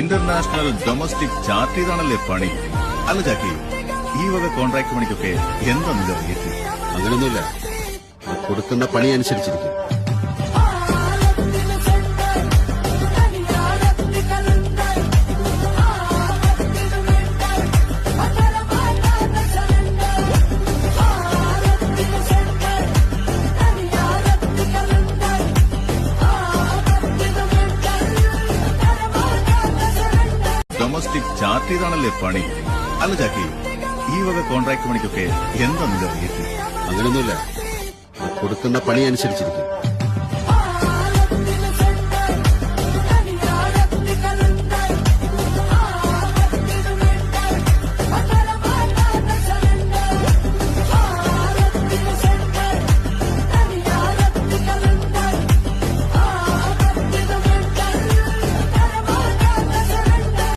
International domestic chart ചെയ്താണല്ലേ പണി. അല്ല ചാക്കി, ഈ വക കോൺട്രാക്ട് പണിക്കൊക്കെ എന്താണല്ലോ റേറ്റ്? അങ്ങനൊന്നുമില്ല, കൊടുക്കുന്ന പണി അനുസരിച്ചിരിക്കും. ഡൊമസ്റ്റിക് ചാർട്ട് ചെയ്താണല്ലേ പണി. അല്ല ചാക്കി, ഈ വക കോൺട്രാക്ട് പണിക്കൊക്കെ എന്താണല്ലോ റേറ്റ്? അങ്ങനൊന്നുമില്ല, കൊടുക്കുന്ന പണി അനുസരിച്ചിരിക്കും.